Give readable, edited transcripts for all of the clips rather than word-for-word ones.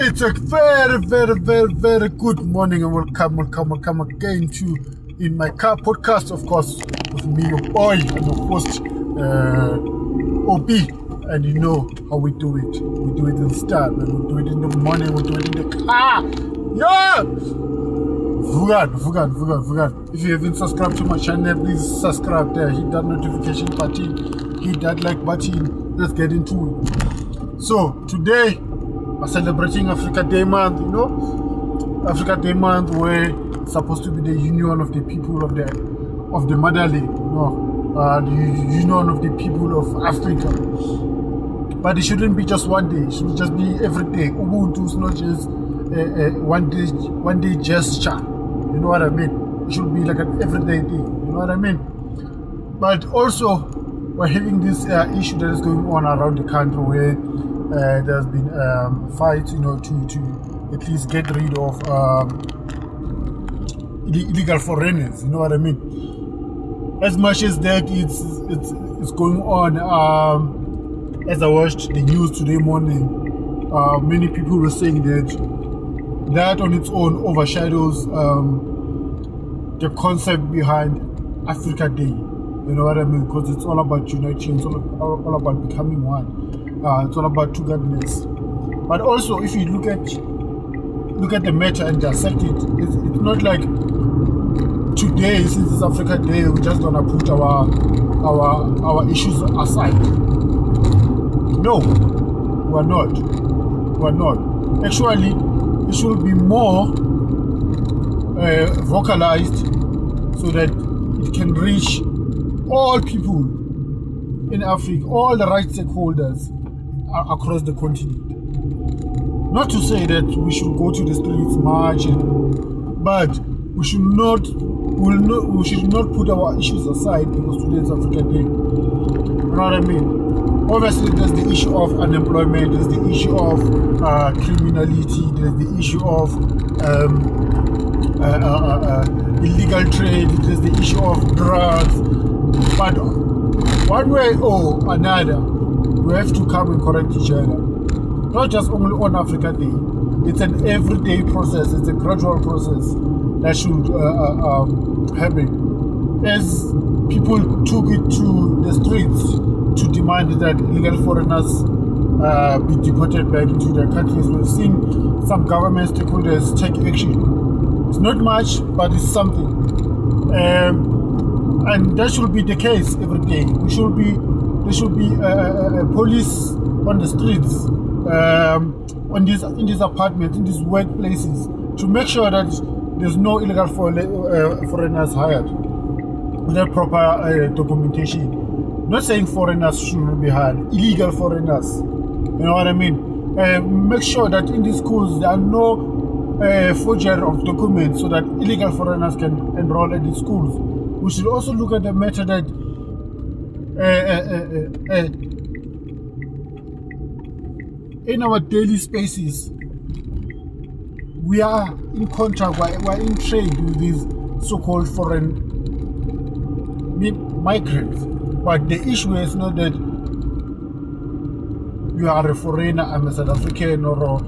It's a very good morning and welcome again to In My Car podcast, of course, with me, your boy, and your host, OP. And you know how we do it. We do it in style, man. We do it in the morning, we do it in the car. Yeah! Vugan. If you haven't subscribed to my channel, please subscribe there. Hit that notification button, hit that like button. Let's get into it. So, today, we're celebrating Africa Day month, Africa Day month, where it's supposed to be the union of the people of the motherland, the union of the people of Africa. But it shouldn't be just one day, it should just be every day. Ubuntu is not just one day gesture, you know what I mean? It should be like an everyday thing, you know what I mean? But also, we're having this issue that is going on around the country where there's been fights, to at least get rid of illegal foreigners, you know what I mean? As much as that it's going on, as I watched the news today morning, many people were saying that on its own overshadows the concept behind Africa Day. You know what I mean? Because it's all about unity, it's all about becoming one. It's all about togetherness. But also, if you look at the matter and dissect it, it's not like today, since it's Africa Day, we're just gonna put our issues aside. No, we're not. Actually, it should be more vocalized so that it can reach all people in Africa, all the right stakeholders across the continent. Not to say that we should go to the streets marching, but we should not put our issues aside because today is Africa Day. You know what I mean? Obviously, there's the issue of unemployment, there's the issue of criminality, there's the issue of illegal trade, there's the issue of drugs. But one way or another, we have to come and correct each other. Not just only on Africa Day. It's an everyday process. It's a gradual process that should happen. As people took it to the streets to demand that illegal foreigners be deported back into their countries, we've seen some government stakeholders take action. It's not much, but it's something. And that should be the case every day. There should be police on the streets, in these apartments, in these workplaces, to make sure that there's no illegal foreigners hired without proper documentation. Not saying foreigners shouldn't be hired, illegal foreigners. You know what I mean? Make sure that in these schools there are no forgery of documents so that illegal foreigners can enroll at these schools. We should also look at the matter that in our daily spaces, we are in contact, we're in trade with these so-called foreign migrants. But the issue is not that you are a foreigner, I'm a South African, or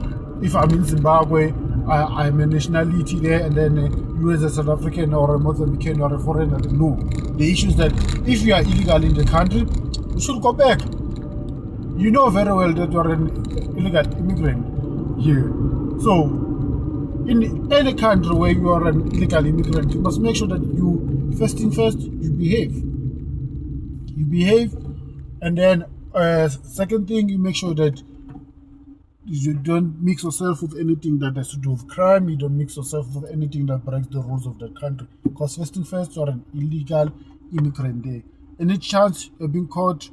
if I'm in Zimbabwe, I'm a nationality there, and then you as a South African or a Mozambican or a foreigner. No. The issue is that if you are illegal in the country, you should go back. You know very well that you are an illegal immigrant here. So, in any country where you are an illegal immigrant, you must make sure that you, you behave. You behave, and then second thing, you make sure that you don't mix yourself with anything that has to do with crime. You don't mix yourself with anything that breaks the rules of the country. Because first, you are an illegal immigrant there. Any chance you're being caught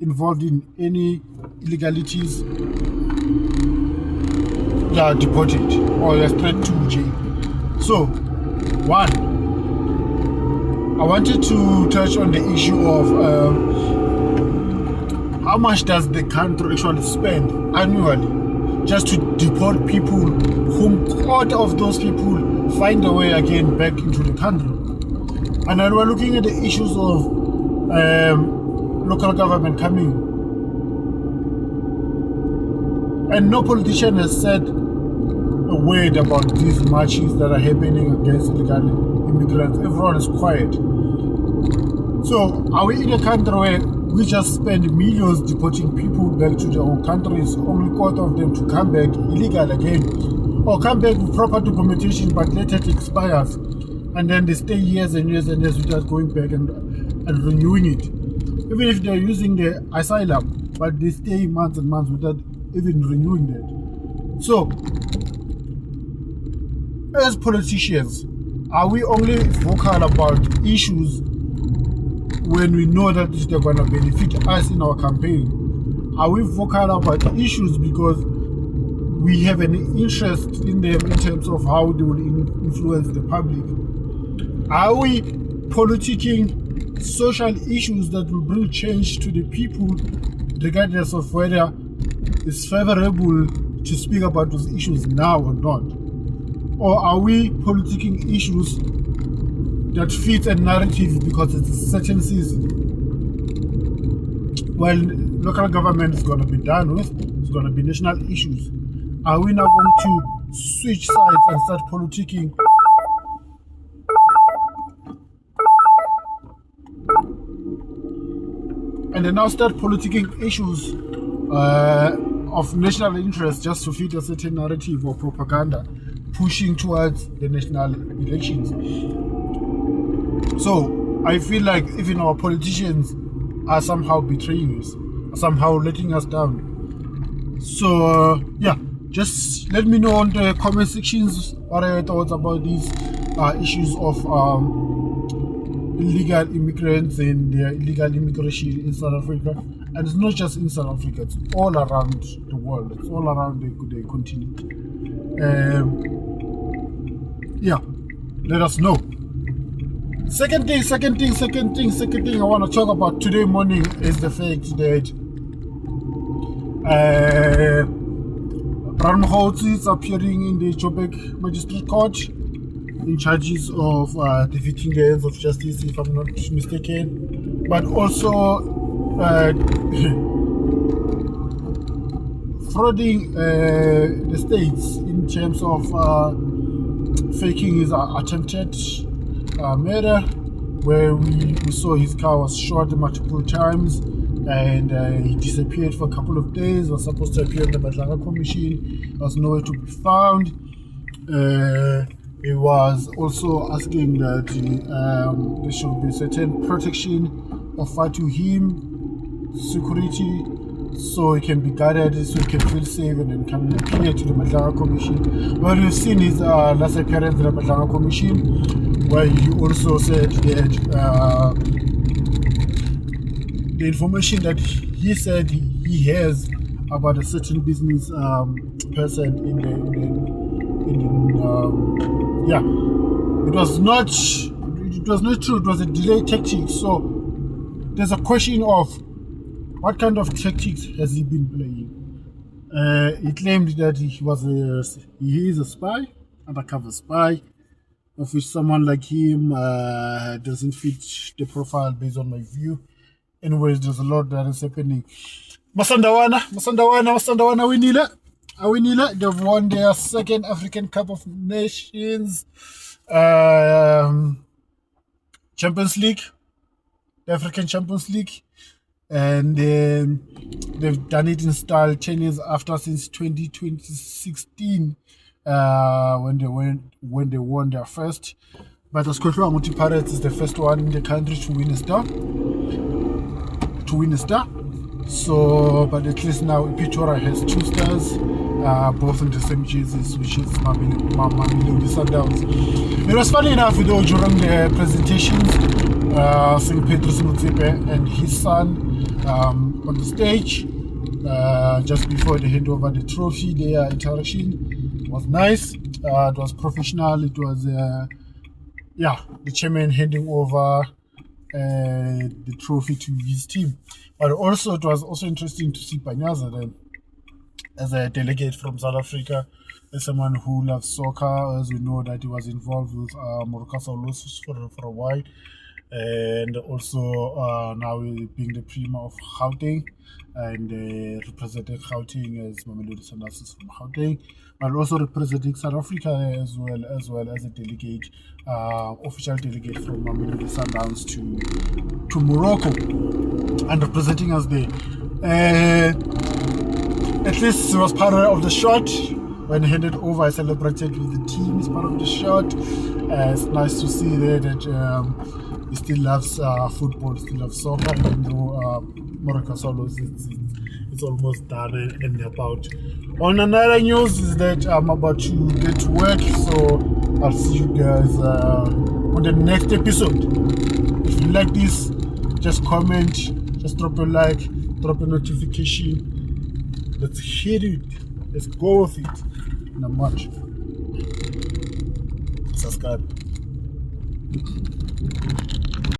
involved in any illegalities, you are deported or you're straight to jail. So, one, I wanted to touch on the issue of how much does the country actually spend annually just to deport people whom quarter of those people find a way again back into the country. And then we're looking at the issues of local government coming. And no politician has said worried about these marches that are happening against illegal immigrants. Everyone is quiet. So are we in a country where we just spend millions deporting people back to their own countries, only quarter of them to come back illegal again, or come back with proper documentation but later it expires, and then they stay years and years and years without going back and renewing it, even if they're using the asylum, but they stay months and months without even renewing that. So as politicians, are we only vocal about issues when we know that they're going to benefit us in our campaign? Are we vocal about issues because we have an interest in them in terms of how they will influence the public? Are we politicking social issues that will bring change to the people, regardless of whether it's favorable to speak about those issues now or not? Or are we politicking issues that fit a narrative because it's a certain season? Well, local government is going to be done with, it's going to be national issues. Are we now going to switch sides and start politicking issues of national interest just to fit a certain narrative or propaganda pushing towards the national elections? So I feel like even our politicians are somehow betraying us, are somehow letting us down. So yeah, just let me know in the comment sections what are your thoughts about these issues of illegal immigrants and illegal immigration in South Africa. And it's not just in South Africa, it's all around the world, it's all around the continent. Yeah, let us know. Second thing I want to talk about today morning is the fact that Ramaphosa is appearing in the Joburg Magistrate Court in charges of defeating the ends of justice, if I'm not mistaken, but also frauding the states in terms of faking his attempted murder, where we saw his car was shot multiple times and he disappeared for a couple of days. Was supposed to appear in the Madlanga Commission, was nowhere to be found. He was also asking that there should be certain protection offered to him, security, so he can be guarded, so he can feel safe and then can appear to the Madlanga Commission. Well, you've seen his last appearance in the Madlanga Commission, where he also said that the information that he said he has about a certain business person in the it was not true. It was a delay tactic. So there's a question of what kind of tactics has he been playing. He claimed that he is a spy, undercover spy, of which someone like him doesn't fit the profile based on my view. Anyways, there's a lot that is happening. Masandawana winile. They've won their second African Cup of Nations Champions League, the African Champions League, and they've done it in style 10 years after, since 2016, when they won their first. But as Kotlwa Pirates is the first one in the country to win a star. So, but at least now Pichora has 2 stars, both in the same jerseys, which is Mamelodi Sundowns. It was funny enough, though, during the presentations, seeing Pedro Simutsepe and his son on the stage, just before they hand over the trophy. Their interaction was nice. It was professional. It was, the chairman handing over the trophy to his team. But also, it was also interesting to see Panyaza then, as a delegate from South Africa, as someone who loves soccer, as we know that he was involved with Morocco for a while. and also now being the Premier of Gauteng, and representing Gauteng as Mamelodi Sundowns is from Gauteng, but also representing South Africa as well as a delegate, official delegate from Mamelodi Sundowns to Morocco, and representing us there. At least it was part of the shot. When handed over, I celebrated with the team as part of the shot. It's nice to see there that he still loves football, still loves soccer, even though Morocco Solos it's almost done and about. On another news is that I'm about to get to work, so I'll see you guys on the next episode. If you like this, just comment, just drop a like, drop a notification. Let's hit it. Let's go with it. Not much. Subscribe.